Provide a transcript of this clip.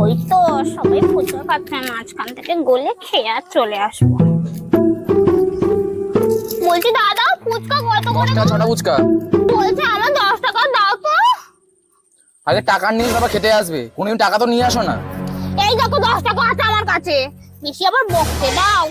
ওই তো সবাই ফুচকা খাচ্ছে, মাঝখান থেকে গলে খেয়ে আর চলে আসবো। বলছি দাদা ফুচকা কত করে? 10 টাকা 6টা ফুচকা। বলছে আমার 10 টাকা দাও তো। আগে টাকা নিয়ে বাবা খেতে আসবে, কোনদিন টাকা তো নিয়ে আসো না। এই দেখো 10 টাকা আছে আমার কাছে, বেশি আবার বকতে দাও।